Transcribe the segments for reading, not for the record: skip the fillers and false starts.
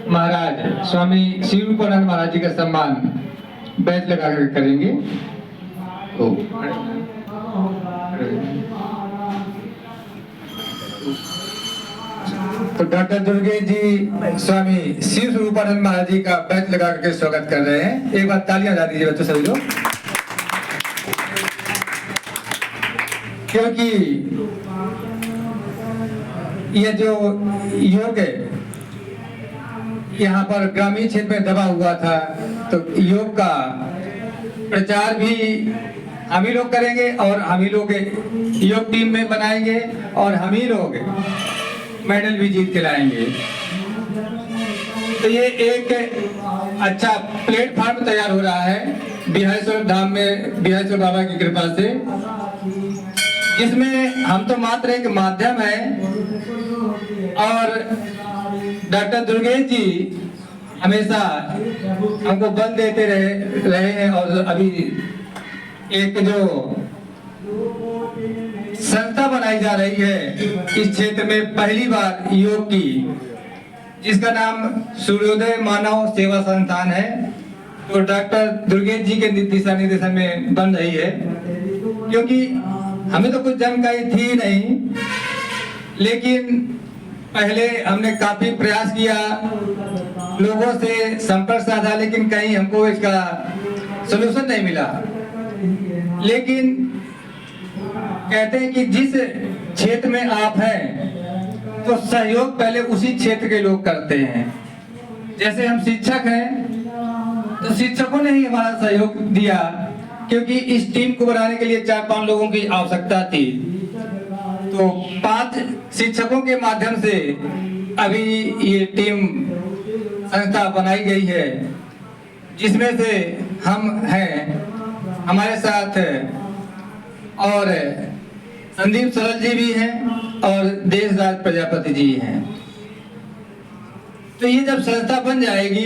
महाराज स्वामी श्री रूपानंद महाराज जी का सम्मान बैच लगा कर करेंगे। तो डॉक्टर दुर्गे जी स्वामी श्री रूपानंद महाराज जी का बैच लगा करके स्वागत कर रहे हैं। एक बार तालियां बजा दीजिए बच्चों सभी लोग, क्योंकि यह जो योग है यहाँ पर ग्रामीण क्षेत्र में दबा हुआ था, तो योग का प्रचार भी हम ही लोग करेंगे और हम ही लोग योग टीम में बनाएंगे और हम ही लोग मेडल भी जीत के लाएंगे। तो ये एक अच्छा प्लेटफॉर्म तैयार हो रहा है बिहारेश्वर धाम में, बिहारेश्वर बाबा की कृपा से, जिसमें हम तो मात्र एक माध्यम है। और डॉक्टर दुर्गेश जी हमेशा हमको बल देते रहे हैं। और अभी एक जो संस्था बनाई जा रही है इस क्षेत्र में पहली बार योग की, जिसका नाम सूर्योदय मानव सेवा संस्थान है, तो डॉक्टर दुर्गेश जी के दिशा निर्देशन में बन रही है। क्योंकि हमें तो कुछ जानकारी थी नहीं, लेकिन पहले हमने काफी प्रयास किया, लोगों से संपर्क साधा, लेकिन कहीं हमको इसका सलूशन नहीं मिला। लेकिन कहते हैं कि जिस क्षेत्र में आप हैं तो सहयोग पहले उसी क्षेत्र के लोग करते हैं। जैसे हम शिक्षक हैं तो शिक्षकों ने ही हमारा सहयोग दिया, क्योंकि इस टीम को बनाने के लिए 4-5 लोगों की आवश्यकता थी। तो 5 शिक्षकों के माध्यम से अभी ये टीम संस्था बनाई गई है, जिसमें से हम हैं, हमारे साथ और संदीप सरल जी भी हैं और देशराज प्रजापति जी हैं। तो ये जब संस्था बन जाएगी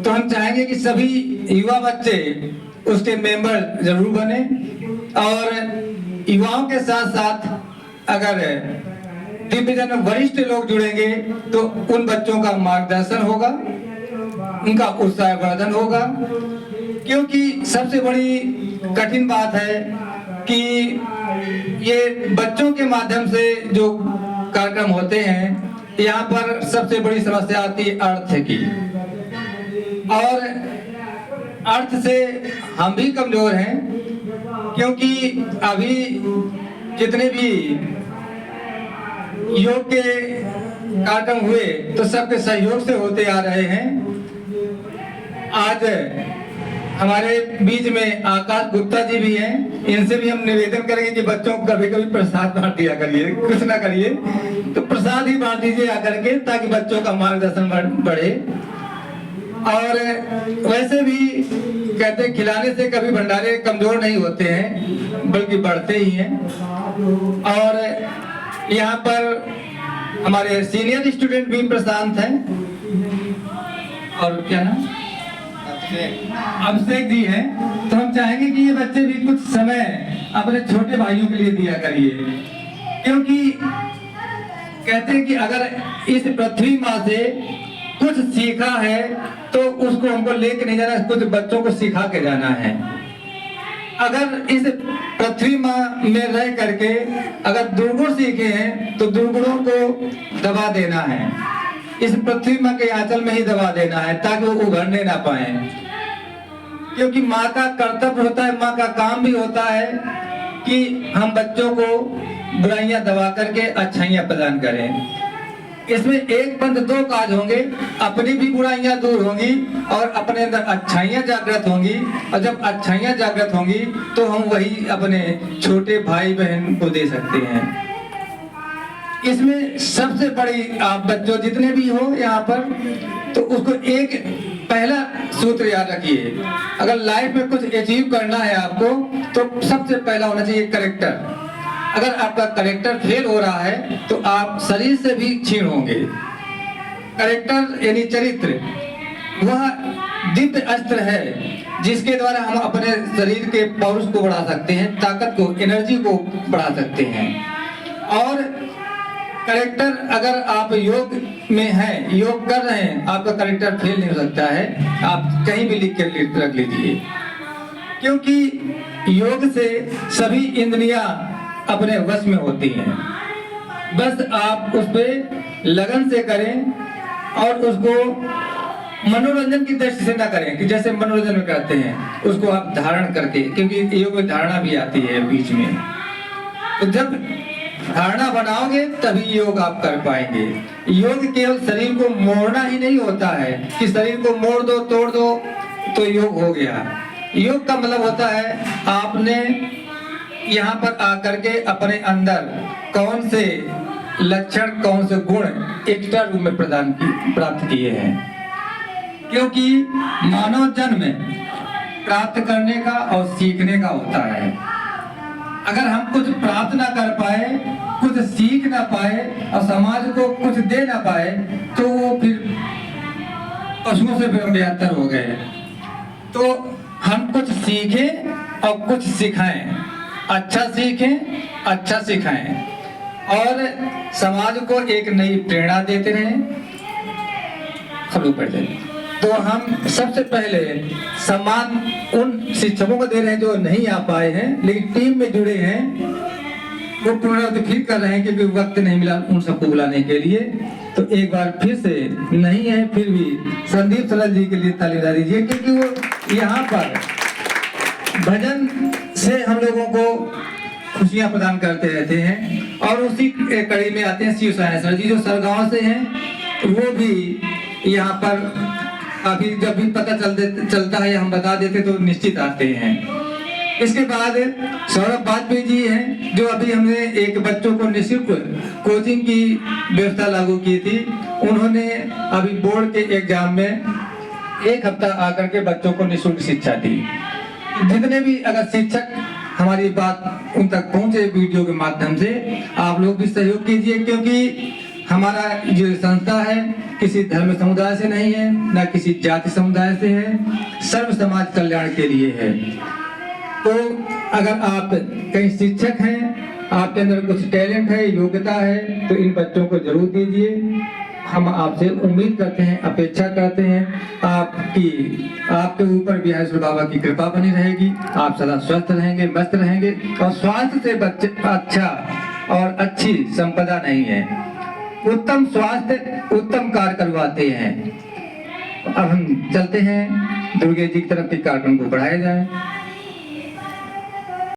तो हम चाहेंगे कि सभी युवा बच्चे उसके मेंबर जरूर बने, और युवाओं के साथ साथ अगर दिव्यजन वरिष्ठ लोग जुड़ेंगे तो उन बच्चों का मार्गदर्शन होगा, उनका उत्साहवर्धन होगा। क्योंकि सबसे बड़ी कठिन बात है कि ये बच्चों के माध्यम से जो कार्यक्रम होते हैं, यहाँ पर सबसे बड़ी समस्या आती है अर्थ की, और अर्थ से हम भी कमजोर हैं। क्योंकि अभी जितने भी योग के कार्यक्रम हुए तो सबके सहयोग से होते आ रहे हैं। आज हमारे बीच में आकाश गुप्ता जी भी हैं, इनसे भी हम निवेदन करेंगे कि बच्चों को कभी कभी प्रसाद बांट दिया करिए, कुछ ना करिए तो प्रसाद ही बांट दीजिए आकर के, ताकि बच्चों का मार्गदर्शन बढ़े। और वैसे भी कहते हैं खिलाने से कभी भंडारे कमजोर नहीं होते हैं, बल्कि बढ़ते ही हैं। और यहाँ पर हमारे सीनियर स्टूडेंट भी प्रशांत हैं, और क्या नाम अभिषेक जी हैं। तो हम चाहेंगे कि ये बच्चे भी कुछ समय अपने छोटे भाइयों के लिए दिया करिए, क्योंकि कहते हैं कि अगर इस पृथ्वी माँ से कुछ सीखा है तो उसको हमको लेके नहीं जाना, कुछ बच्चों को सिखा के जाना है। अगर इस पृथ्वी माँ में रह करके अगर दुर्गुण सीखे हैं तो दुर्गुणों को दबा देना है, इस पृथ्वी माँ के आंचल में ही दबा देना है, ताकि वो उभरने ना पाए। क्योंकि माँ का कर्तव्य होता है, माँ का काम भी होता है कि हम बच्चों को बुराइयां दबा करके अच्छाइयां प्रदान करें। इसमें एक पंथ 2 काज होंगे, अपनी भी बुराइयां दूर होंगी और अपने अंदर अच्छाइयां जागृत होंगी। और जब अच्छाइयां जागृत होंगी तो हम वही अपने छोटे भाई बहन को दे सकते हैं। इसमें सबसे बड़ी आप बच्चों जितने भी हो यहाँ पर, तो उसको एक पहला सूत्र याद रखिए, अगर लाइफ में कुछ अचीव करना है आपको तो सबसे पहला होना चाहिए करेक्टर। अगर आपका करेक्टर फेल हो रहा है तो आप शरीर से भी क्षीण होंगे। करेक्टर यानी चरित्र वह दिव्य अस्त्र है जिसके द्वारा हम अपने शरीर के पौरुष को बढ़ा सकते हैं, ताकत को, एनर्जी को बढ़ा सकते हैं। और करेक्टर अगर आप योग में हैं, योग कर रहे हैं, आपका करेक्टर फेल नहीं हो सकता है। आप कहीं भी लिख कर रख लीजिए, क्योंकि योग से सभी इंद्रियां अपने वश में होती हैं। बस आप उस पे लगन से करें और उसको मनोरंजन की दृष्टि से ना करें कि जैसे मनोरंजन में करते हैं, उसको आप धारण करके, क्योंकि योग में धारणा भी आती है बीच में। तो जब धारणा बनाओगे तभी योग आप कर पाएंगे। योग केवल शरीर को मोड़ना ही नहीं होता है कि शरीर को मोड़ दो, तोड़ दो तो योग हो गया। योग का मतलब होता है आपने यहाँ पर आकर के अपने अंदर कौन से लक्षण, कौन से गुण एक्स्ट्रा रूप में प्राप्त किए हैं। क्योंकि मानव जन्म प्राप्त करने का और सीखने का होता है। अगर हम कुछ प्राप्त ना कर पाए, कुछ सीख ना पाए और समाज को कुछ दे ना पाए, तो वो फिर पशुओं से बेहतर हो गए। तो हम कुछ सीखें और कुछ सिखाएं, अच्छा सीखें, अच्छा सिखाएं और समाज को एक नई प्रेरणा देते रहें। सब लोग बैठ जाइए। तो हम सबसे पहले सम्मान उन शिक्षकों को दे रहे हैं जो नहीं आ पाए हैं लेकिन टीम में जुड़े हैं, वो पुनरावृत्ति फिर कर रहे हैं क्योंकि वक्त नहीं मिला उन सबको बुलाने के लिए। तो एक बार फिर से नहीं है फिर भी संदीप सलाल जी के लिए ताली बजा दीजिए, क्योंकि वो यहाँ पर भजन से हम लोगों को खुशियां प्रदान करते रहते हैं। और उसी कड़ी में आते हैं शिव सर जी, जो सरगांव से हैं, वो भी यहाँ पर अभी जब भी पता चलता है हम बता देते तो निश्चित आते हैं। इसके बाद सौरभ वाजपेयी जी हैं, जो अभी हमने एक बच्चों को निःशुल्क कोचिंग की व्यवस्था लागू की थी। उन्होंने अभी बोर्ड के एग्जाम में एक हफ्ता आकर के बच्चों को निःशुल्क शिक्षा दी। जितने भी अगर शिक्षक हमारी बात उन तक पहुंचे वीडियो के माध्यम से, आप लोग भी सहयोग कीजिए, क्योंकि हमारा जो संस्था है किसी धर्म समुदाय से नहीं है, न किसी जाति समुदाय से है, सर्व समाज कल्याण के लिए है। तो अगर आप कहीं शिक्षक हैं, आपके अंदर कुछ टैलेंट है, योग्यता है, तो इन बच्चों को जरूर दीजिए। हम आपसे उम्मीद करते हैं, अपेक्षा करते हैं आपके ऊपर भी हर बाबा की कृपा बनी रहेगी। आप सदा स्वस्थ रहेंगे, मस्त रहेंगे। और स्वास्थ्य से बच्चे अच्छा और अच्छी संपदा नहीं है। उत्तम स्वास्थ्य उत्तम कार्य करवाते हैं। अब हम चलते हैं दुर्गे जी की तरफ के कार्यक्रम को बढ़ाया जाए।